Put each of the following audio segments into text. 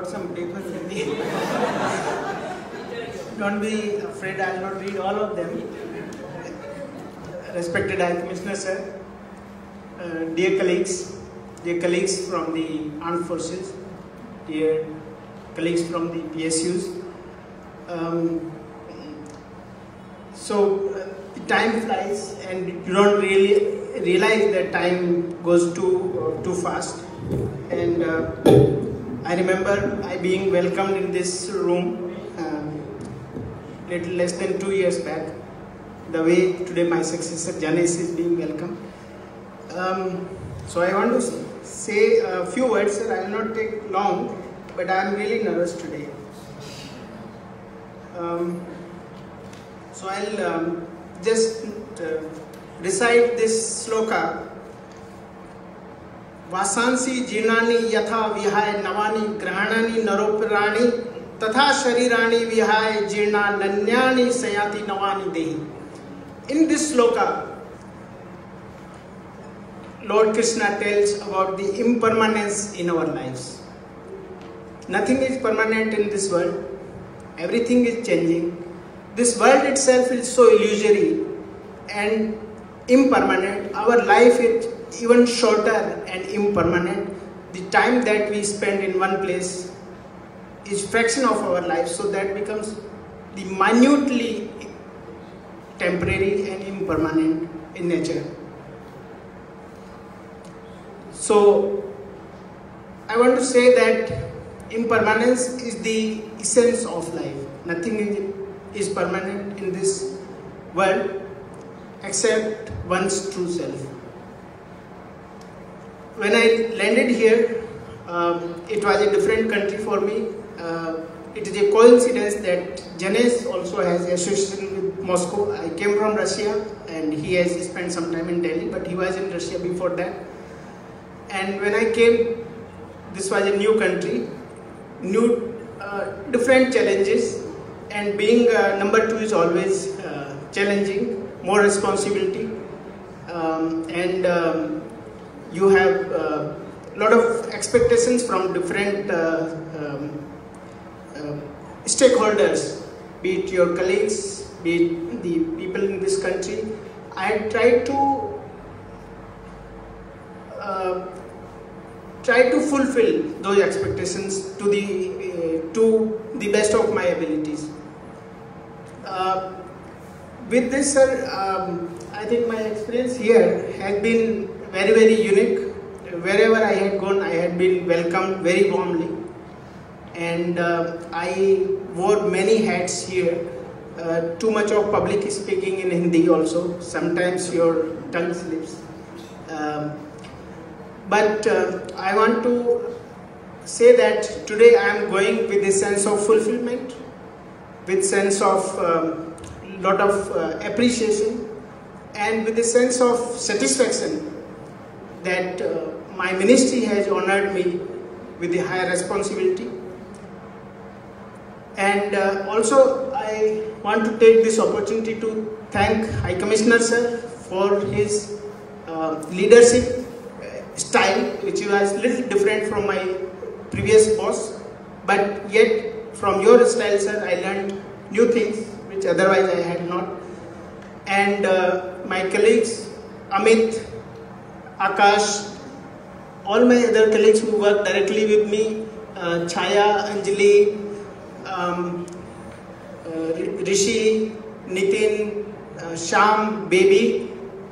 got some papers ready. Don't be afraid, I will not read all of them. Respected High Commissioner Sir, dear colleagues from the Armed Forces, dear colleagues from the PSUs. The time flies and you don't really realize that time goes too fast. And I remember I being welcomed in this room little less than 2 years back. The way today my successor Janesh is being welcomed. So I want to say a few words, sir. I will not take long, but I am really nervous today. So I'll just recite this sloka. Vasansi jirnani yatha vihaya navani grahanani naropirani tatha sharirani vihaya jirna nanyani sayati navani dehi. In this sloka, Lord Krishna tells about the impermanence in our lives. Nothing is permanent in this world. Everything is changing. This world itself is so illusory and impermanent. Our life is even shorter and impermanent. The time that we spend in one place is fraction of our life, so that becomes the minutely temporary and impermanent in nature. So I want to say that impermanence is the essence of life. Nothing is permanent in this world except one's true self. When I landed here, it was a different country for me. It is a coincidence that Janesh also has association with Moscow. I came from Russia and he has spent some time in Delhi, but he was in Russia before that. And when I came, this was a new country, new different challenges, and being number two is always challenging, more responsibility, and you have a lot of expectations from different stakeholders, be it your colleagues, be it the people in this country. I tried to fulfill those expectations to the best of my abilities. With this, sir, I think my experience here has been very, very unique. Wherever I had gone, I had been welcomed very warmly, and I wore many hats here. Too much of public speaking in Hindi also. Sometimes your tongue slips. But I want to say that today I am going with a sense of fulfillment, with sense of lot of appreciation, and with a sense of satisfaction that my ministry has honored me with a higher responsibility. And also I want to take this opportunity to thank High Commissioner Sir for his leadership style, which was a little different from my previous boss, but yet from your style, sir, I learned new things which otherwise I had not. And my colleagues, Amit, Akash, all my other colleagues who work directly with me, Chaya, Anjali, Rishi, Nitin, Sham, Baby,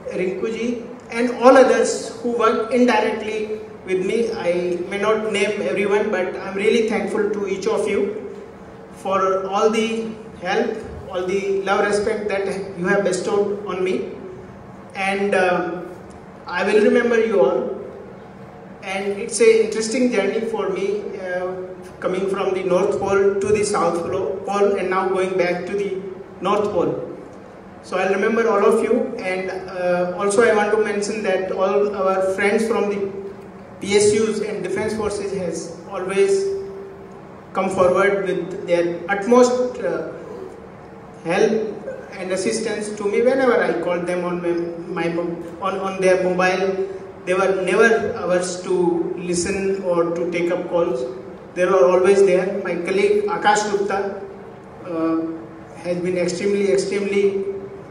Rinkuji, and all others who work indirectly with me. I may not name everyone, but I'm really thankful to each of you for all the help, all the love, respect that you have bestowed on me. And I will remember you all. And it's an interesting journey for me, coming from the North Pole to the South Pole, and now going back to the North Pole. So I'll remember all of you, and also I want to mention that all our friends from the PSUs and Defence Forces has always come forward with their utmost help and assistance to me whenever I called them on on their mobile. They were never ours to listen or to take up calls. they are always there. My colleague Akash Gupta has been extremely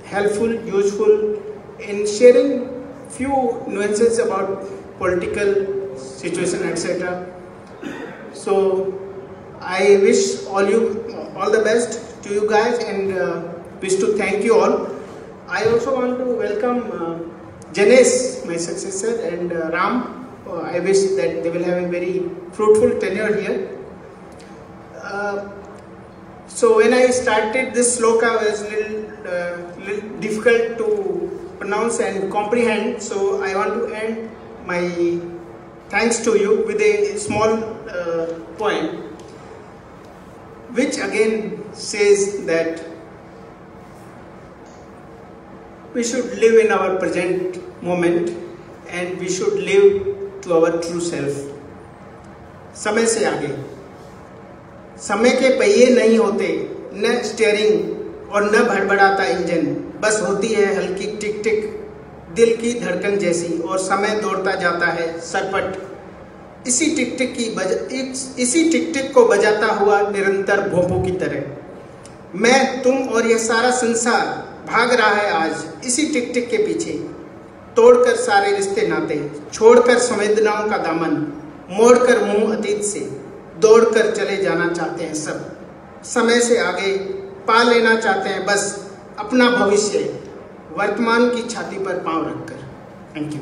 helpful, useful in sharing few nuances about political situation, etc. So I wish all the best to you guys, and wish to thank you all. I also want to welcome Janesh, my successor, and Ram. I wish that they will have a very fruitful tenure here. So when I started this sloka, it was little difficult to pronounce and comprehend. So I want to end my thanks to you with a small poem, which again says that we should live in our present moment and we should live to our true self. समय से आगे, समय के पहिए नहीं होते, न steering और न भड़बड़ाता इंजन, बस होती है हल्की टिक टिक दिल की धड़कन जैसी, और समय दौड़ता जाता है सरपट इसी टिक टिक को बजाता हुआ निरंतर भोंपू की तरह। मैं, तुम और यह सारा संसार भाग रहा है आज इसी टिक टिक के पीछे, तोड़कर सारे रिश्ते नाते, छोड़कर संवेदनाओं का दामन, मोड़कर मुंह अतीत से, दौड़कर चले जाना चाहते हैं सब, समय से आगे पा लेना चाहते हैं बस अपना भविष्य, वर्तमान की छाती पर पांव रखकर। Thank you.